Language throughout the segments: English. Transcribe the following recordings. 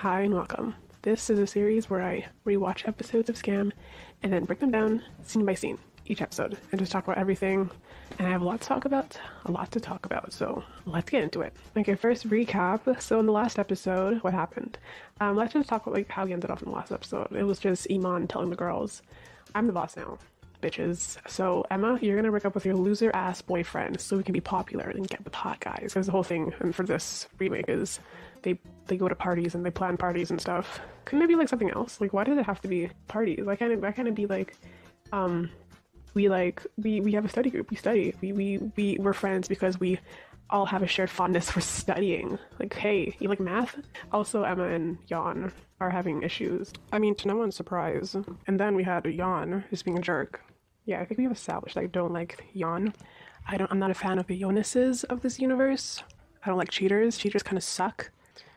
Hi and welcome. This is a series where I rewatch episodes of Skam and then break them down scene by scene, each episode, and just talk about everything. And I have a lot to talk about, so let's get into it. Okay, first recap. So in the last episode, what happened? Let's just talk about how we ended off in the last episode. It was just Imane telling the girls, I'm the boss now, bitches. So Emma, you're gonna break up with your loser ass boyfriend so we can be popular and get with hot guys. Because the whole thing and for this remake is they go to parties and they plan parties and stuff. Couldn't it be like something else? Like, why does it have to be parties? Why can't it be like, we have a study group, we study, we're friends because we all have a shared fondness for studying. Like, hey, you like math? Also, Emma and Yann are having issues. I mean, to no one's surprise. And then we had Yann who's being a jerk. Yeah, I think we have established that I don't like Yann. I'm not a fan of the Jonases of this universe. I don't like cheaters. Cheaters kind of suck.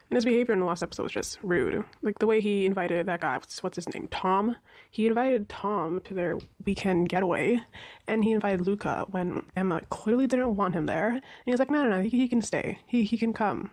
And his behavior in the last episode was just rude. Like the way he invited that guy, what's his name, Tom? He invited Tom to their weekend getaway, and he invited Luca when Emma clearly didn't want him there. And he was like, no, he can stay. He can come.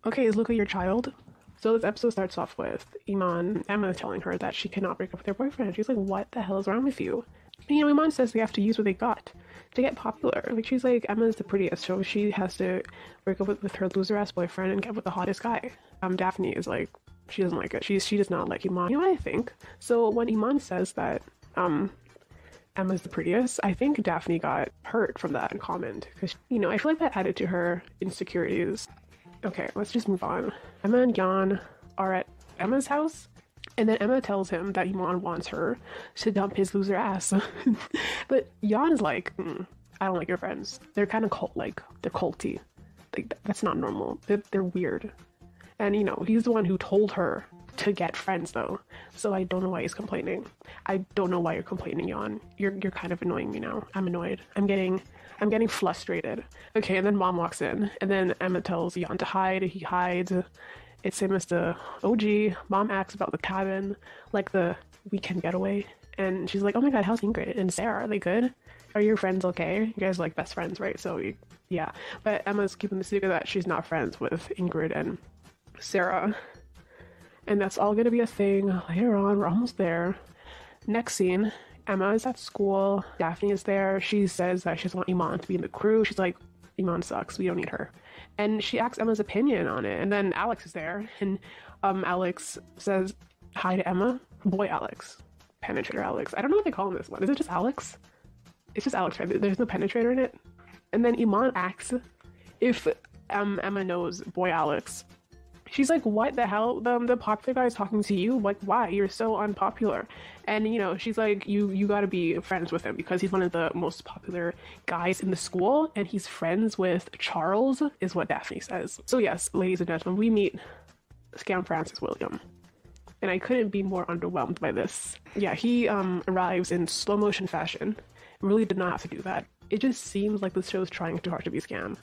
Okay, is Luca your child? So this episode starts off with Emma telling her that she cannot break up with her boyfriend. She's like, what the hell is wrong with you? And, Imane says they have to use what they got to get popular. Like, she's like, Emma's the prettiest, so she has to break up with her loser-ass boyfriend and get with the hottest guy. Daphne is like, she doesn't like it. She does not like Imane. You know what I think? So when Imane says that Emma's the prettiest, I think Daphne got hurt from that comment. Because, I feel like that added to her insecurities. Okay, let's just move on. Emma and Yann are at Emma's house. And then Emma tells him that Imane wants her to dump his loser ass. But Yann is like, I don't like your friends. They're kind of they're culty. Like, that's not normal. They're weird. And, he's the one who told her to get friends, though. So I don't know why he's complaining. I don't know why you're complaining, Yann. You're kind of annoying me now. I'm annoyed. I'm getting frustrated. Okay, and then Mom walks in. And then Emma tells Yann to hide. He hides. It's same as the OG. Mom asks about the cabin, like the weekend getaway. And she's like, oh my god, how's Ingrid and Sarah? Are they good? Are your friends okay? You guys are like best friends, right? So, yeah. But Emma's keeping the secret that she's not friends with Ingrid and Sarah. And that's all gonna be a thing later on. We're almost there. Next scene, Emma is at school. Daphne is there. She says that she doesn't want Imane to be in the crew. She's like, Imane sucks. We don't need her. And she asks Emma's opinion on it. And then Alex is there. And Alex says hi to Emma. Boy Alex. Penetrator Alex. I don't know what they call him this one. Is it just Alex? It's just Alex, right? There's no penetrator in it. And then Imane asks if Emma knows Boy Alex. She's like, what the hell? The popular guy is talking to you? Like, why? You're so unpopular. And, she's like, you gotta be friends with him because he's one of the most popular guys in the school and he's friends with Charles, is what Daphne says. So yes, ladies and gentlemen, we meet Skam Francis William. And I couldn't be more underwhelmed by this. Yeah, he arrives in slow motion fashion. Really did not have to do that. It just seems like the show's trying too hard to be Skam.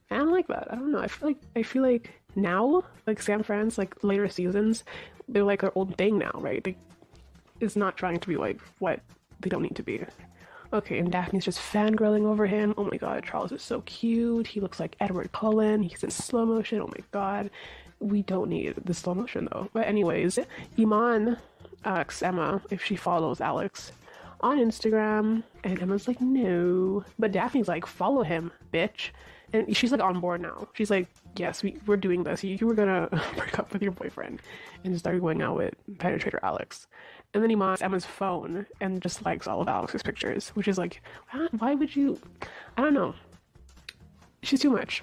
And I don't like that. I don't know. I feel like now, like Skam France, like later seasons, they're like their old thing now, right? It's not trying to be like what they don't need to be. Okay, and Daphne's just fangirling over him. Oh my god, Charles is so cute. He looks like Edward Cullen. He's in slow motion. Oh my god. We don't need the slow motion though. But anyways, Imane asks Emma if she follows Alex on Instagram, and Emma's like, no. But Daphne's like, follow him, bitch. And she's like on board now. She's like, yes, we're doing this. You were gonna break up with your boyfriend and start going out with penetrator Alex. And then he mods Emma's phone and just likes all of Alex's pictures, which is like, why would you? I don't know. She's too much.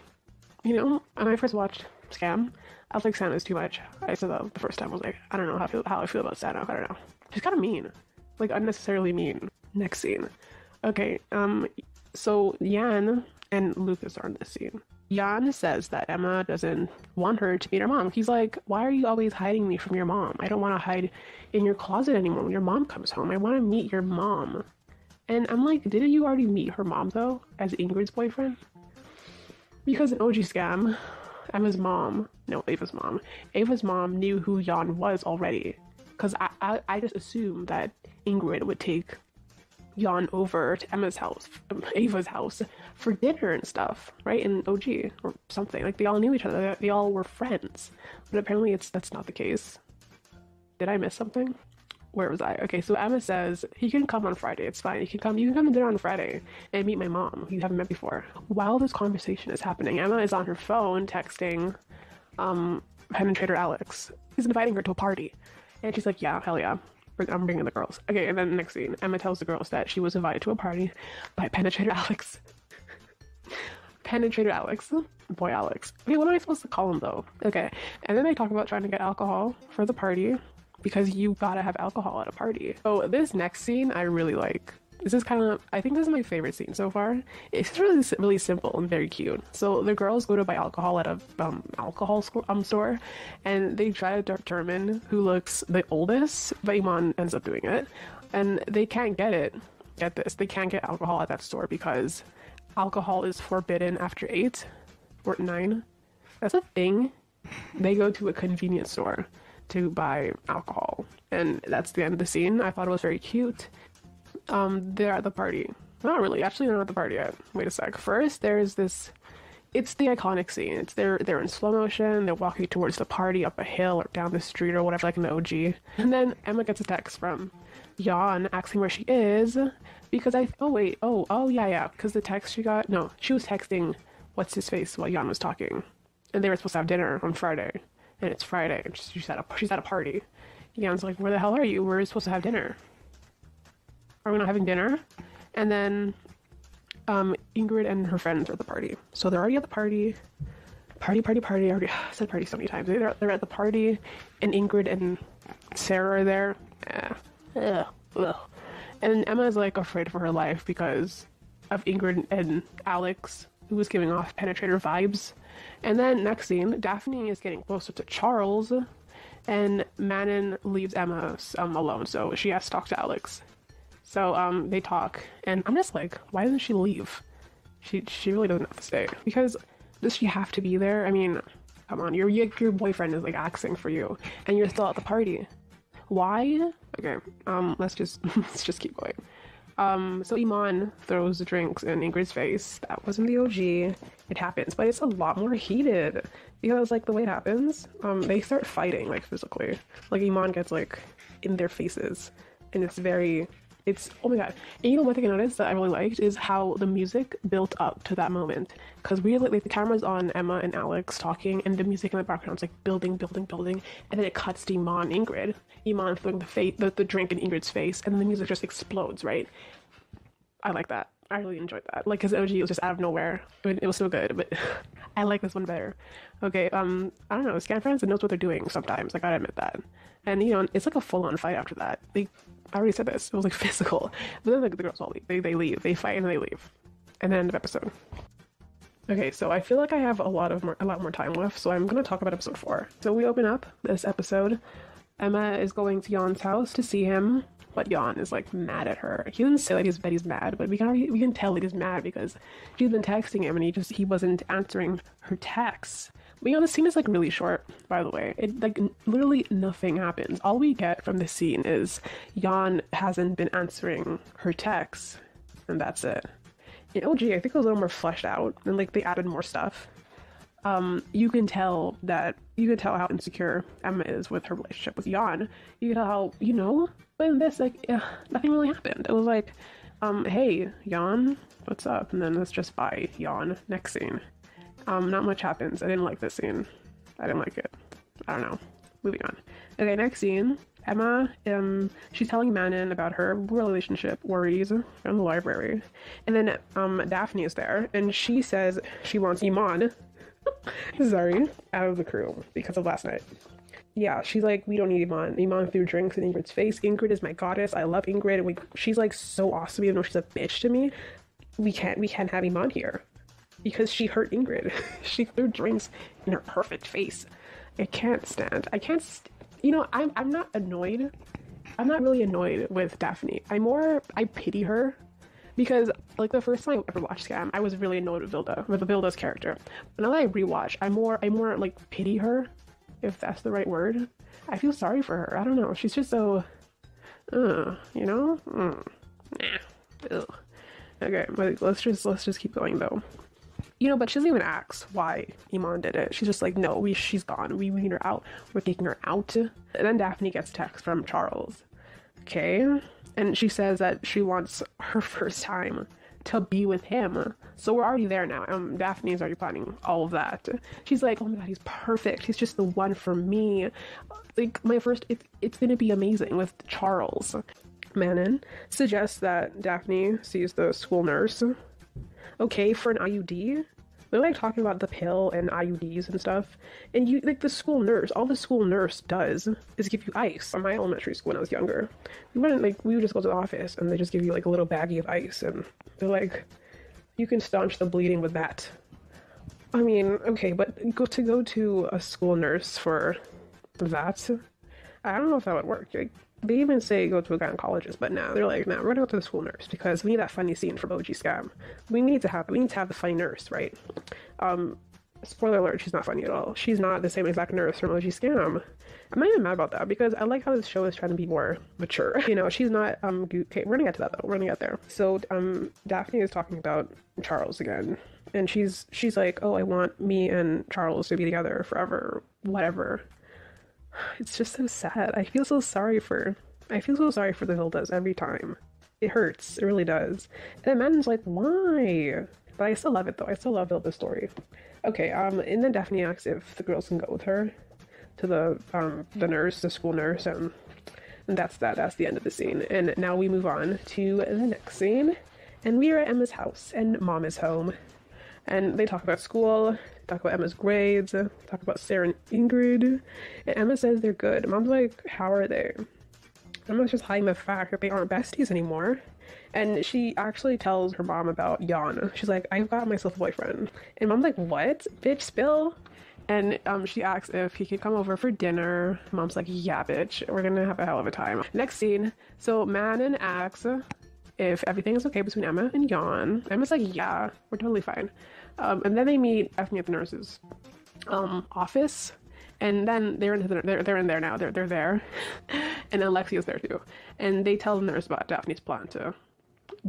When I first watched Skam, I was like, Santa's too much. I said that the first time. I was like, I don't know how I feel about Santa. I don't know. She's kind of mean, like unnecessarily mean. Next scene. Okay. So Yann and Lucas are in this scene. Yann says that Emma doesn't want her to meet her mom. He's like, why are you always hiding me from your mom? I don't want to hide in your closet anymore when your mom comes home. I want to meet your mom. And I'm like, didn't you already meet her mom though, as Ingrid's boyfriend? Because in OG Skam, Ava's mom knew who Yann was already. Because I just assumed that Ingrid would take Yann over to Emma's house, Ava's house, for dinner and stuff, right? In OG or something. Like, they all knew each other. They all were friends. But apparently that's not the case. Did I miss something? Where was I? Okay, so Emma says he can come on Friday. It's fine. You can come to dinner on Friday and meet my mom, who you haven't met before. While this conversation is happening, Emma is on her phone texting penetrator Alex. He's inviting her to a party. And she's like, yeah, hell yeah. I'm bringing the girls. Okay, and then next scene, Emma tells the girls that she was invited to a party by penetrator Alex. Penetrator Alex. Boy Alex. Okay, what am I supposed to call him though? Okay, and then they talk about trying to get alcohol for the party, because you gotta have alcohol at a party. So this next scene I really like. This is kind of, I think this is my favorite scene so far. It's really simple and very cute. So the girls go to buy alcohol at a alcohol store, and they try to determine who looks the oldest, but Imane ends up doing it. And they can't get it. Get this, they can't get alcohol at that store because alcohol is forbidden after 8 or 9. That's a thing. They go to a convenience store to buy alcohol, and that's the end of the scene. I thought it was very cute. They're at the party. Not really, actually they're not at the party yet. Wait a sec. First there's this, it's the iconic scene. It's they're in slow motion, they're walking towards the party up a hill or down the street or whatever, like in the OG. And then Emma gets a text from Yann asking where she is, because because the text she got, no, she was texting what's his face while Yann was talking, and they were supposed to have dinner on Friday, and it's Friday, and she's at a party. Yann's like, where the hell are you? We're supposed to have dinner. Are we not having dinner? And then Ingrid and her friends are at the party. So they're already at the party. Party. I already said party so many times. They're at the party, and Ingrid and Sarah are there. And Emma is like afraid for her life because of Ingrid and Alex, who was giving off penetrator vibes. And then next scene, Daphne is getting closer to Charles, and Manon leaves Emma alone, so she has to talk to Alex. So they talk, and I'm just like, why doesn't she leave? She really doesn't have to stay, because does she have to be there? I mean, come on, your boyfriend is like asking for you, and you're still at the party. Why? Okay, let's just keep going. So Imane throws the drinks in Ingrid's face. That wasn't the OG. It happens, but it's a lot more heated, because like the way it happens, they start fighting like physically. Like Imane gets like in their faces, and it's oh my god. And you know, one thing I noticed that I really liked is how the music built up to that moment, because we like the camera's on Emma and Alex talking, and the music in the background is like building, and then it cuts to Imane throwing the drink in Ingrid's face, and then the music just explodes, right? I like that. I really enjoyed that. Like, because OG was just out of nowhere. I mean, it was so good, but I like this one better. Okay, I don't know, SKAM France knows what they're doing sometimes, I gotta admit that. And you know, it's like a full-on fight after that. I already said this, it was like physical. But then like, the girls all leave. They leave. They fight and they leave. And then end of episode. Okay, so I feel like I have a lot more time left, so I'm gonna talk about episode 4. So we open up this episode. Emma is going to Yann's house to see him, but Yann is like mad at her. He doesn't say that he's mad, but we can tell that he's mad because she's been texting him and he wasn't answering her texts. But you know, the scene is like really short, by the way. It like literally nothing happens. All we get from this scene is Yann hasn't been answering her texts, and that's it. In OG, I think it was a little more fleshed out, and like they added more stuff. You can tell how insecure Emma is with her relationship with Yann. You can tell how, you know, but in this, like, nothing really happened. It was like, hey, Yann, what's up? And then it's just bye, Yann. Next scene. Not much happens. I didn't like this scene. I didn't like it. I don't know. Moving on. Okay, next scene. Emma, she's telling Manon about her relationship worries in the library. And then, Daphne is there, and she says she wants Imane, sorry, out of the crew because of last night. Yeah, she's like, we don't need Imane. Imane threw drinks in Ingrid's face. Ingrid is my goddess. I love Ingrid. She's like so awesome, even though she's a bitch to me. We can't have Imane here because she hurt Ingrid. She threw drinks in her perfect face. I can't, you know, I'm not annoyed. I'm not really annoyed with Daphne. I pity her. Because, like, the first time I ever watched SKAM, I was really annoyed with Vilda's character. But now that I rewatch, I more, like, pity her, if that's the right word. I feel sorry for her. I don't know. She's just so, you know? Nah. Ew. Okay, but let's just keep going though. But she doesn't even ask why Imane did it. She's just like, no, she's gone. We need her out. We're taking her out. And then Daphne gets text from Charles. Okay? And she says that she wants her first time to be with him. So we're already there now. Daphne is already planning all of that. She's like, oh my god, he's perfect. He's just the one for me. Like, it's gonna be amazing with Charles. Manon suggests that Daphne sees the school nurse. Okay, for an IUD. They're like talking about the pill and IUDs and stuff. And the school nurse, all the school nurse does is give you ice. On my elementary school when I was younger, we would just go to the office and they just give you like a little baggie of ice and they're like, you can staunch the bleeding with that. I mean, okay, but go to a school nurse for that, I don't know if that would work. Like, they even say go to a gynecologist, but now they're like, we're gonna go to the school nurse because we need that funny scene from OG Scam. We need to have the funny nurse, right? Spoiler alert, she's not funny at all. She's not the same exact nurse from OG Scam. I'm not even mad about that because I like how this show is trying to be more mature. She's not okay, we're gonna get to that though. We're gonna get there. So Daphne is talking about Charles again, and she's like, oh, I want me and Charles to be together forever, whatever. It's just so sad. I feel so sorry for the Hildas every time. It hurts. It really does. And Amanda's like, why? But I still love it though. I still love Hilda's story. Okay, and then Daphne asks if the girls can go with her to the school nurse, and that's that. That's the end of the scene. And now we move on to the next scene. And we are at Emma's house, and Mom is home. And they talk about school, talk about Emma's grades, talk about Sarah and Ingrid. And Emma says they're good. Mom's like, how are they? Emma's just hiding the fact that they aren't besties anymore. And she actually tells her mom about Yann. She's like, I've got myself a boyfriend. And Mom's like, what? Bitch, spill. And she asks if he could come over for dinner. Mom's like, yeah, bitch, we're gonna have a hell of a time. Next scene. So Manon asks if everything is okay between Emma and Yann. Emma's like, yeah, we're totally fine. And then they meet Daphne at the nurse's office, and then they're in there now. They're there, and Alexia's there too. And they tell the nurse about Daphne's plan to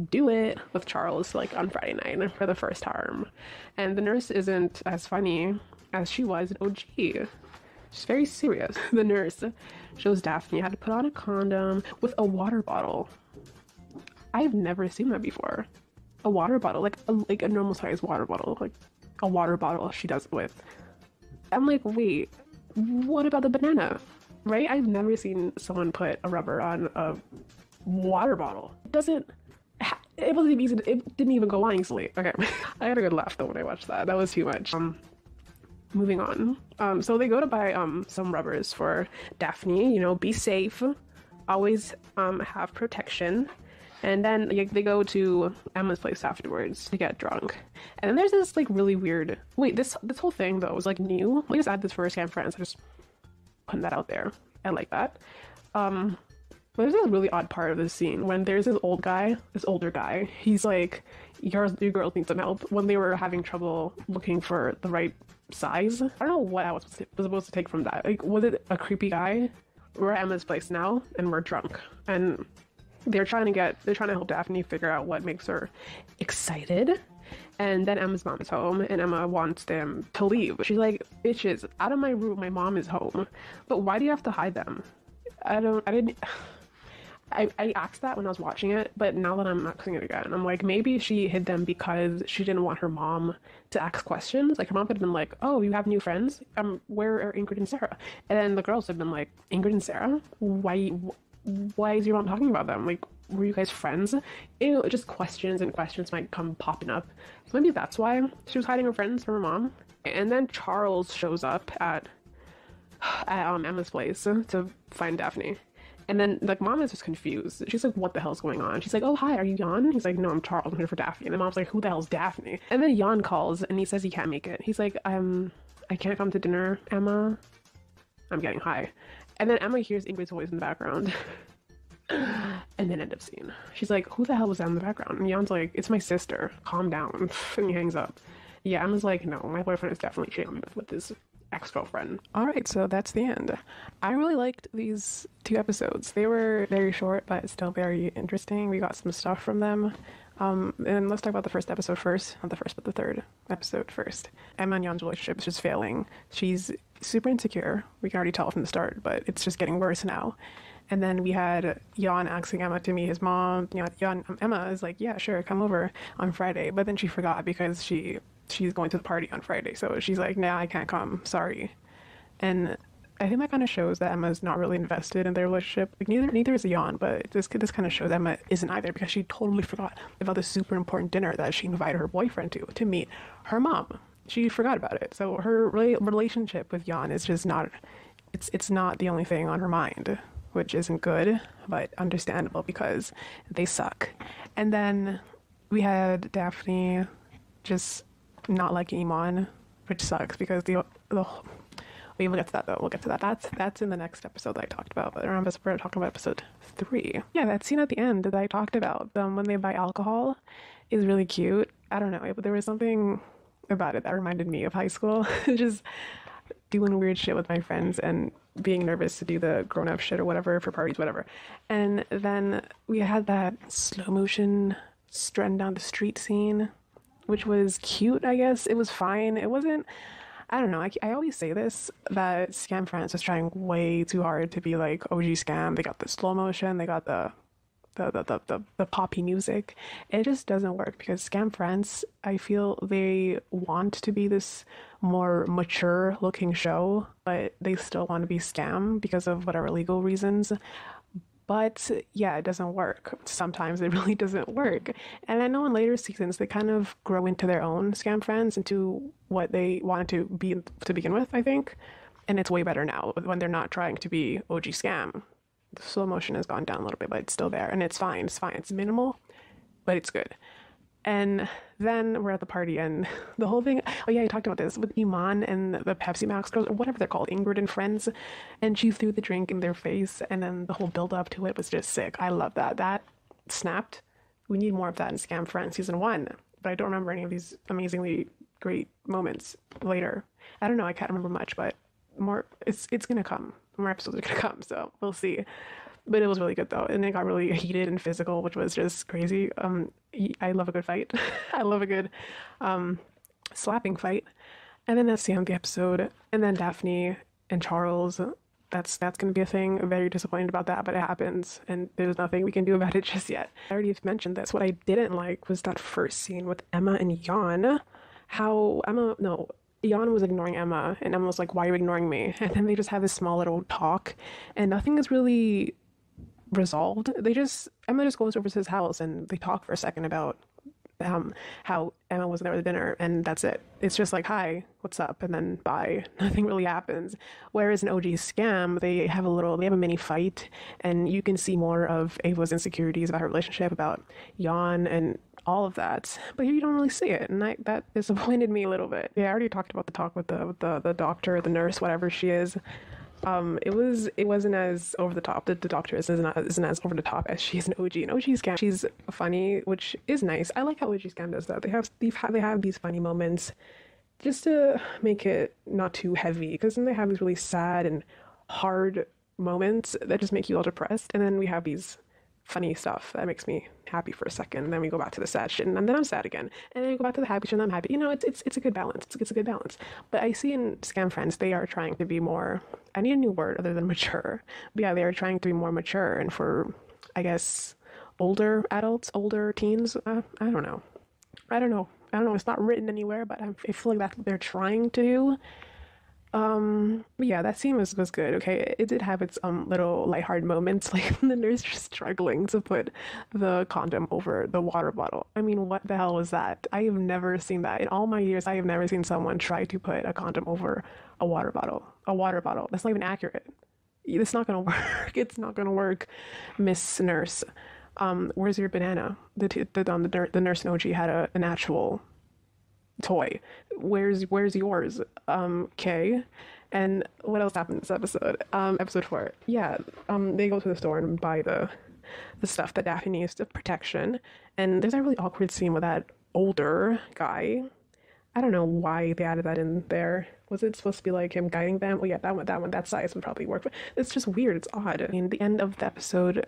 do it with Charles like on Friday night for the first time. And the nurse isn't as funny as she was in OG. She's very serious. The nurse shows Daphne how to put on a condom with a water bottle. I've never seen that before. A water bottle, like a normal sized water bottle, like a water bottle she does it with. I'm like, wait, what about the banana? Right? I've never seen someone put a rubber on a water bottle. It wasn't easy. It didn't even go on easily. Okay, I had a good laugh though when I watched that. That was too much. Moving on. So they go to buy some rubbers for Daphne. Be safe. Always have protection. And then they go to Emma's place afterwards to get drunk. And then there's this like really weird. Wait, this whole thing though was like new. Let me just add this for SKAM France. I'm just putting that out there. I like that. But there's a really odd part of this scene when there's this older guy. He's like, your girls need some help. When they were having trouble looking for the right size. I don't know what I was supposed to take from that. Like, was it a creepy guy? We're at Emma's place now, and we're drunk, and they're trying to help Daphne figure out what makes her excited. And then Emma's mom is home, and Emma wants them to leave. She's like, bitches, out of my room, my mom is home. But why do you have to hide them? I asked that when I was watching it, but now that I'm asking it again, I'm like, maybe she hid them because she didn't want her mom to ask questions. Like, her mom could have been like, oh, you have new friends? Where are Ingrid and Sarah? And then the girls have been like, Ingrid and Sarah? Why is your mom talking about them? Like, were you guys friends? Just questions and questions might come popping up. So maybe that's why she was hiding her friends from her mom. And then Charles shows up at Emma's place to find Daphne. And then, like, mom is just confused. She's like, what the hell's going on? She's like, oh, hi, are you Yann? He's like, no, I'm Charles. I'm here for Daphne. And then mom's like, who the hell's Daphne? And then Yann calls, and he says he can't make it. He's like, I can't come to dinner, Emma. I'm getting high. And then Emma hears Ingrid's voice in the background. And then end of scene. She's like, who the hell was that in the background? And Yann's like, it's my sister. Calm down. And he hangs up. Yeah, Emma's like, no, my boyfriend is definitely cheating with this ex-girlfriend. All right, so that's the end. I really liked these 2 episodes. They were very short, but still very interesting. We got some stuff from them. And let's talk about the first episode first. Not the first, but the third episode first. Emma and Yann's relationship is just failing. She's super insecure. We can already tell from the start, but it's just getting worse now. And then we had Yann asking Emma to meet his mom. Emma is like, yeah, sure, come over on Friday. But then she forgot because she's going to the party on Friday. So she's like, nah, I can't come. Sorry. And I think that kind of shows that Emma's not really invested in their relationship. Like neither is Yann, but this kind of shows Emma isn't either, because she totally forgot about the super important dinner that she invited her boyfriend to meet her mom. She forgot about it. So her relationship with Yann is just not, it's not the only thing on her mind, which isn't good, but understandable because they suck. And then we had Daphne just not liking Imane, which sucks because we'll get to that though. We'll get to that. That's in the next episode that I talked about. But remember, we're talking about episode 3. Yeah, that scene at the end that I talked about, when they buy alcohol, is really cute. I don't know, but there was something about it that reminded me of high school. Just doing weird shit with my friends and being nervous to do the grown-up shit or whatever for parties, whatever. And then we had that slow motion strutting down the street scene, which was cute, I guess. It was fine. It wasn't, I don't know. I always say this, that SKAM France is trying way too hard to be like OG SKAM. They got the slow motion, they got the poppy music. It just doesn't work because SKAM France, I feel they want to be this more mature looking show, but they still want to be SKAM because of whatever legal reasons. But yeah, it doesn't work. Sometimes it really doesn't work. And I know in later seasons, they kind of grow into their own SKAM France, into what they wanted to be to begin with, I think. And it's way better now when they're not trying to be OG SKAM. The slow motion has gone down a little bit, but it's still there. And it's fine. It's fine. It's minimal, but it's good. And then we're at the party and the whole thing. Oh yeah, I talked about this with Imane and the Pepsi Max girls, or whatever they're called, Ingrid and friends. And she threw the drink in their face, and then the whole build up to it was just sick. I love that. That snapped. We need more of that in SKAM France season 1. But I don't remember any of these amazingly great moments later. I don't know. I can't remember much, but more. It's gonna come. More episodes are gonna come, so we'll see. But it was really good though, and it got really heated and physical, which was just crazy. I love a good fight. I love a good slapping fight. And then that's the end of the episode. And then Daphne and Charles, that's gonna be a thing. I'm very disappointed about that, but it happens, and there's nothing we can do about it just yet. I already mentioned this. What I didn't like was that first scene with Emma and Yann. Yann was ignoring Emma, and Emma was like, why are you ignoring me? And then they just have this small little talk, and nothing is really resolved. Emma just goes over to his house, and they talk for a second about how Emma wasn't there at the dinner, and that's it. It's just like, hi, what's up, and then bye. Nothing really happens. Whereas in OG SKAM, they have a mini fight, and you can see more of Ava's insecurities about her relationship, about Yann, and all of that. But here you don't really see it, and that disappointed me a little bit. Yeah, I already talked about the talk with the doctor, the nurse, whatever she is. It wasn't as over the top. The doctor isn't as over the top as she is in OG. In OG SKAM, she's funny, which is nice. I like how OG SKAM does that. They have these funny moments just to make it not too heavy, because then they have these really sad and hard moments that just make you all depressed, and then we have these funny stuff that makes me happy for a second, and then we go back to the sad shit, and then I'm sad again, and then we go back to the happy shit, and I'm happy. It's a good balance. It's a good balance. But I see in SKAM France, they are trying to be more, I need a new word other than mature. But yeah, they are trying to be more mature, and for, I guess, older adults, older teens, I don't know. It's not written anywhere, but I feel like that's what they're trying to do. But yeah, that scene was good. Okay, it did have its little lighthearted moments, like the nurse just struggling to put the condom over the water bottle. I mean, what the hell was that? I have never seen that in all my years. I have never seen someone try to put a condom over a water bottle. That's not even accurate. It's not gonna work. It's not gonna work, Miss Nurse. Where's your banana? The nurse in OG had an actual toy. Where's yours? Okay. And what else happened in this episode? Episode 4. Yeah. They go to the store and buy the stuff that Daphne needs to protection. And there's a really awkward scene with that older guy. I don't know why they added that in there. Was it supposed to be like him guiding them? Oh yeah, that one, that size would probably work. But it's just weird. It's odd. I mean, the end of the episode,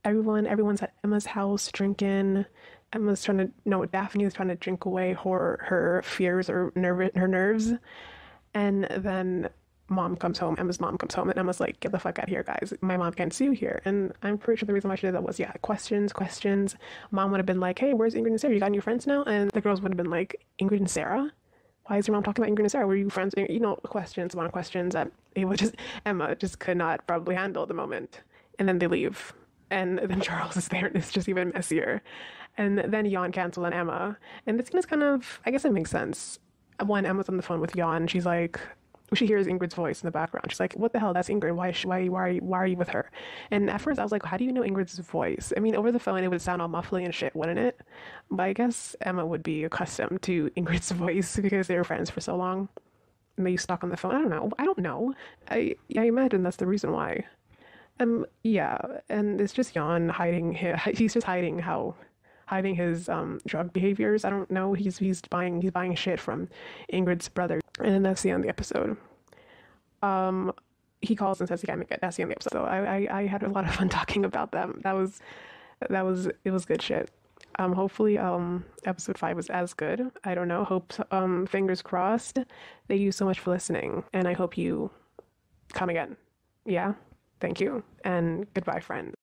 everyone's at Emma's house drinking. Emma's trying to, no, Daphne is trying to drink away her fears or her nerves. And then Emma's mom comes home, and Emma's like, get the fuck out of here, guys. My mom can't see you here. And I'm pretty sure the reason why she did that was, yeah, questions. Mom would have been like, hey, where's Ingrid and Sarah? You got new friends now? And the girls would have been like, Ingrid and Sarah? Why is your mom talking about Ingrid and Sarah? Were you friends? You know, questions upon questions that Emma just could not probably handle at the moment. And then they leave. And then Charles is there, and it's just even messier. And then Yann cancels on Emma. And this is kind of, I guess it makes sense. When Emma's on the phone with Yann, she's like, she hears Ingrid's voice in the background. She's like, what the hell? That's Ingrid. Why are you with her? And at first I was like, how do you know Ingrid's voice? I mean, over the phone, it would sound all muffly and shit, wouldn't it? But I guess Emma would be accustomed to Ingrid's voice because they were friends for so long. And they used to talk on the phone. I don't know. I imagine that's the reason why. Yeah. And it's just Yann he's just hiding his drug behaviors. I don't know. He's buying shit from Ingrid's brother. And then that's the end of the episode. He calls and says he can't make it. That's the end of the episode. So I had a lot of fun talking about them. It was good shit. Hopefully episode 5 was as good. I don't know. Hope fingers crossed. Thank you so much for listening, and I hope you come again. Yeah. Thank you, and goodbye, friends.